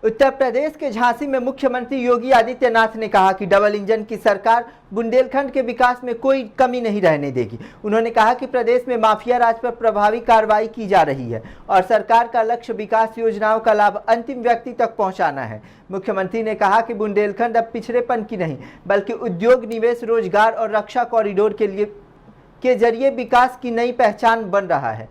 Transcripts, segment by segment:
उत्तर प्रदेश के झांसी में मुख्यमंत्री योगी आदित्यनाथ ने कहा कि डबल इंजन की सरकार बुंदेलखंड के विकास में कोई कमी नहीं रहने देगी। उन्होंने कहा कि प्रदेश में माफिया राज पर प्रभावी कार्रवाई की जा रही है और सरकार का लक्ष्य विकास योजनाओं का लाभ अंतिम व्यक्ति तक पहुंचाना है। मुख्यमंत्री ने कहा कि बुंदेलखंड अब पिछड़ेपन की नहीं बल्कि उद्योग, निवेश, रोजगार और रक्षा कॉरिडोर के जरिए विकास की नई पहचान बन रहा है।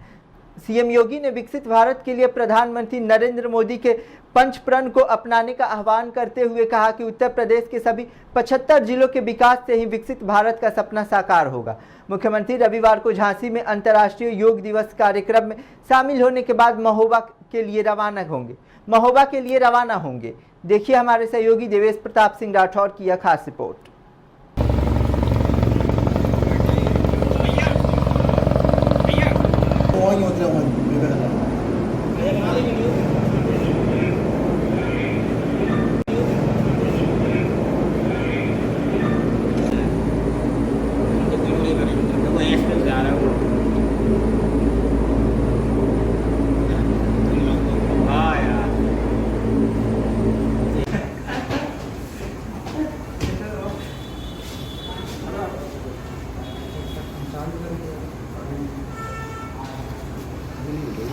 सीएम योगी ने विकसित भारत के लिए प्रधानमंत्री नरेंद्र मोदी के पंचप्रण को अपनाने का आह्वान करते हुए कहा कि उत्तर प्रदेश के सभी 75 जिलों के विकास से ही विकसित भारत का सपना साकार होगा। मुख्यमंत्री रविवार को झांसी में अंतर्राष्ट्रीय योग दिवस कार्यक्रम में शामिल होने के बाद महोबा के लिए रवाना होंगे। देखिए हमारे सहयोगी देवेश प्रताप सिंह राठौर की यह खास रिपोर्ट।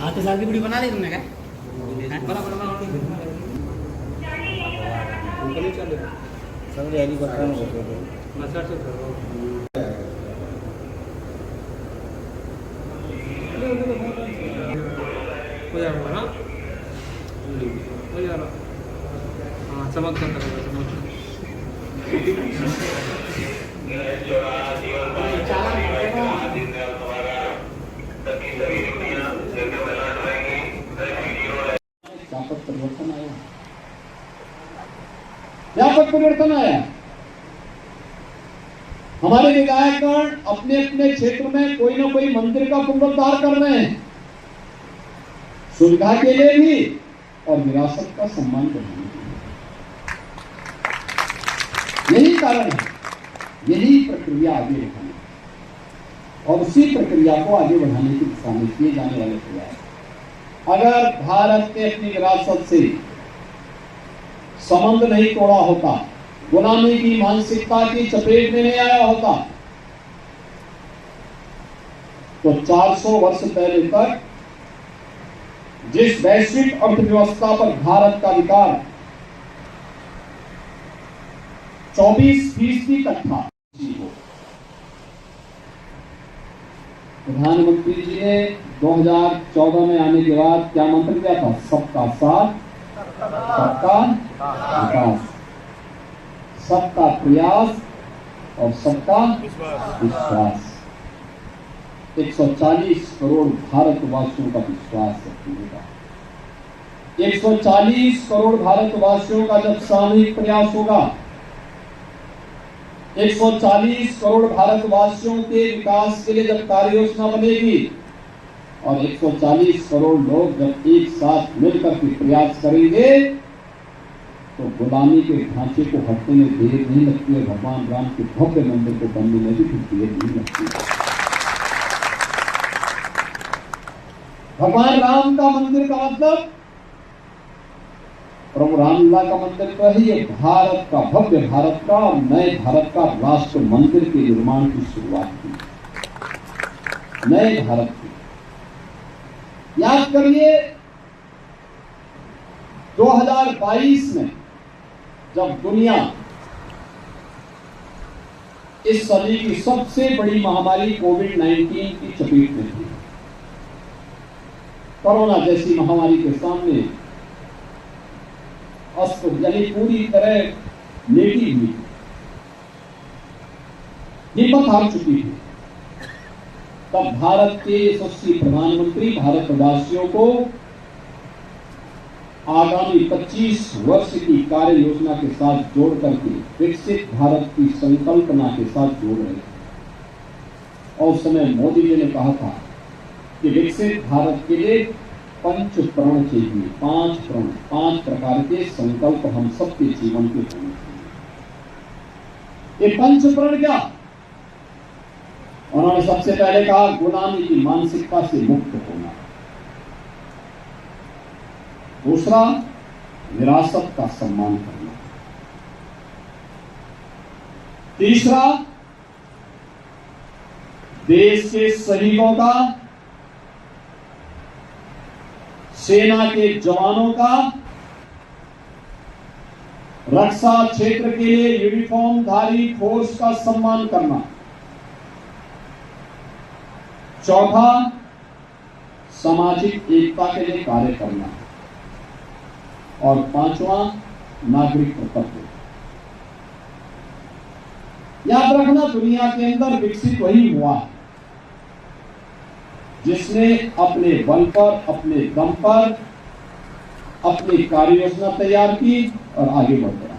आते साल की वीडियो बना ली तुमने क्या? बना समझ आई बता ना हो जाएगा ना हो जाएगा। हाँ चमक व्यापक परिवर्तन आया। हमारे विधायकगण अपने अपने क्षेत्र में कोई ना कोई मंदिर का पुनरुद्धार कर रहे हैं, सुविधा के लिए भी और विरासत का सम्मान करने के लिए। यही कारण है, यही प्रक्रिया आगे बढ़ाने और उसी प्रक्रिया को आगे बढ़ाने की दिशा में किए जाने वाले प्रयास। अगर भारत ने अपनी विरासत से संबंध नहीं तोड़ा होता, गुलामी की मानसिकता की चपेट में नहीं आया होता, तो 400 वर्ष पहले तक जिस वैश्विक अर्थव्यवस्था पर भारत का विकास 24% तक था। प्रधानमंत्री जी ने 2014 में आने के बाद क्या मंत्र दिया था? सबका साथ, सबका विकास, सबका प्रयास और सबका विश्वास। 140 करोड़ भारतवासियों का विश्वास रखिएगा। 140 करोड़ भारतवासियों का जब सामूहिक प्रयास होगा, 140 करोड़ भारतवासियों के विकास के लिए जब कार्य योजना बनेगी और 140 करोड़ लोग जब एक साथ मिलकर के प्रयास करेंगे तो गुलामी के ढांचे को हटने में देर नहीं लगती है। भगवान राम के भव्य मंदिर को बनने में भी कुछ देर नहीं लगती। भगवान राम का मंदिर का मतलब प्रभु रामलीला का मंदिर तो ही है। भारत का, भव्य भारत का और नए भारत का राष्ट्र मंदिर के निर्माण की शुरुआत की, नए भारत की। याद करिए 2022 में जब दुनिया इस सदी की सबसे बड़ी महामारी कोविड-19 की चपेट में थी, कोरोना जैसी महामारी के सामने यानी पूरी तरह लेटी हुई, हिम्मत हार चुकी थी, तब भारत के यशस्वी प्रधानमंत्री भारतवासियों को आगामी 25 वर्ष की कार्य योजना के साथ जोड़ करके विकसित भारत की संकल्पना के साथ जोड़ रहे थे। और उस समय मोदी जी ने कहा था कि विकसित भारत के लिए 5 प्रण चाहिए, 5 प्रण, 5 प्रकार के संकल्प हम सबके जीवन के होने चाहिए। ये 5 प्रण क्या? उन्होंने सबसे पहले कहा गुलामी की मानसिकता से मुक्त होना। दूसरा, विरासत का सम्मान करना। तीसरा, देश के शहीदों का, सेना के जवानों का, रक्षा क्षेत्र के लिए यूनिफॉर्मधारी फोर्स का सम्मान करना। चौथा, सामाजिक एकता के लिए कार्य करना। और पांचवा, नागरिक कर्तव्य। याद रखना, दुनिया के अंदर विकसित वही हुआ जिसने अपने बल पर, अपने दम पर अपनी कार्य योजना तैयार की और आगे बढ़ गया।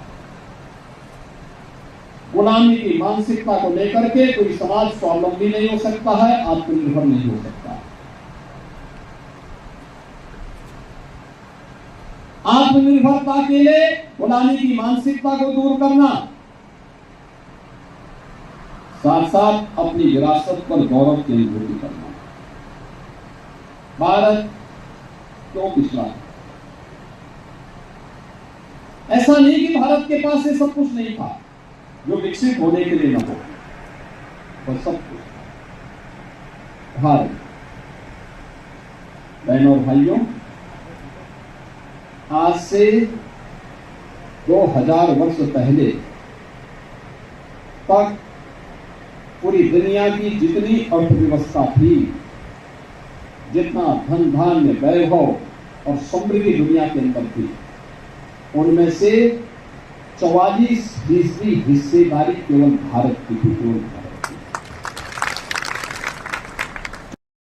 गुलामी की मानसिकता को लेकर के कोई समाज स्वावलंबी नहीं हो सकता है, आत्मनिर्भर नहीं हो सकता। आत्मनिर्भरता के लिए गुलामी की मानसिकता को दूर करना, साथ साथ अपनी विरासत पर गौरव की अनुभूति करना। भारत क्यों पिछड़ा है? ऐसा नहीं कि भारत के पास ये सब कुछ नहीं था जो विकसित होने के लिए न हो, पर सब कुछ। भारत, बहनों और भाइयों, आज से 2000 वर्ष पहले तक पूरी दुनिया की जितनी अर्थव्यवस्था थी, जितना धन धान्य, वैभव और समृद्धि दुनिया के अंदर थी, उनमें से 44% हिस्सेदारी केवल भारत की थी, केवल भारत की।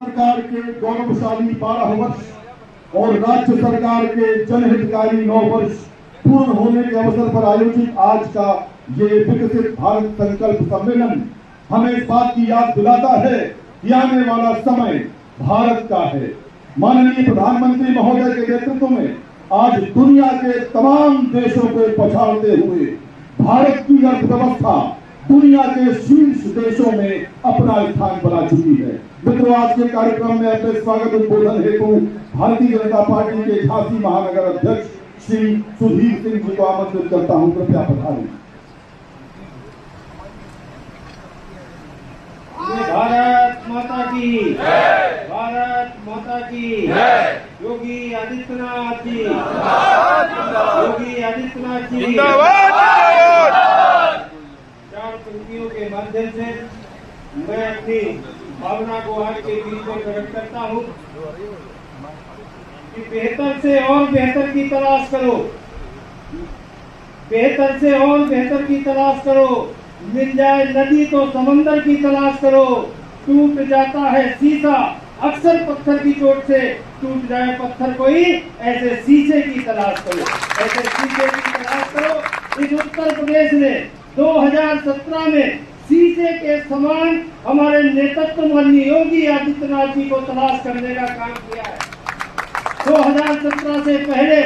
सरकार के गौरवशाली 12 वर्ष और राज्य सरकार के जनहितकारी 9 वर्ष पूर्ण होने के अवसर पर आयोजित आज का ये विकसित भारत संकल्प सम्मेलन हमें इस बात की याद दिलाता है कि आने वाला समय भारत का है। माननीय प्रधानमंत्री महोदय के नेतृत्व में आज दुनिया के तमाम देशों को पछाड़ते हुए भारत की अर्थव्यवस्था दुनिया के शीर्ष देशों में अपना स्थान बना चुकी है। मित्रों, आज के कार्यक्रम में अपने स्वागत उद्बोधन हेतु भारतीय जनता पार्टी के झांसी महानगर अध्यक्ष श्री सुधीर सिंह जी को आमंत्रित करता हूं, कृपया पधारें। भारत माता की जय, भारत माता की जय, योगी आदित्यनाथ जी, योगी आदित्यनाथ जी जिंदाबाद, जिंदाबाद। 4 पंक्तियों के माध्यम से मैं अपनी भावना को आज के बीच में प्रकट करता हूँ कि बेहतर से और बेहतर की तलाश करो, बेहतर से और बेहतर की तलाश करो। मिल जाए नदी तो समंदर की तलाश करो। टूट जाता है शीशा अक्सर पत्थर की चोट से, टूट जाए पत्थर कोई ऐसे शीशे की तलाश करो, ऐसे शीशे की तलाश करो। इस उत्तर प्रदेश ने 2017 में शीशे के समान हमारे नेतृत्व माननीय योगी आदित्यनाथ जी को तलाश करने का काम किया है। 2017 से पहले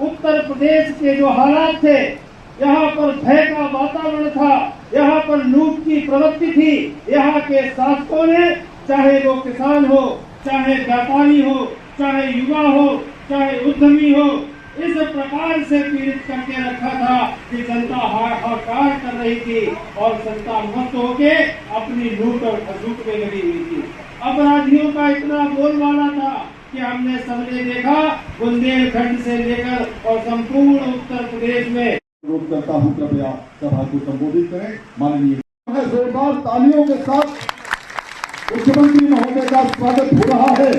उत्तर प्रदेश के जो हालात थे, यहाँ पर भय का वातावरण था, यहाँ पर लूट की प्रवृत्ति थी। यहाँ के शासकों ने, चाहे वो किसान हो, चाहे व्यापारी हो, चाहे युवा हो, चाहे उद्यमी हो, इस प्रकार से पीड़ित करके रखा था कि जनता हाहाकार कर रही थी और जनता मस्त होके अपनी लूट और खसूट में लगी हुई थी। अपराधियों का इतना बोलबाला था कि हमने सबने देखा, बुंदेलखंड से लेकर और संपूर्ण उत्तर प्रदेश में। अनुरोध करता हूं, कृपया सभा को संबोधित करें। माननीय जोरदार तालियों के साथ मुख्यमंत्री महोदय का स्वागत हो रहा है।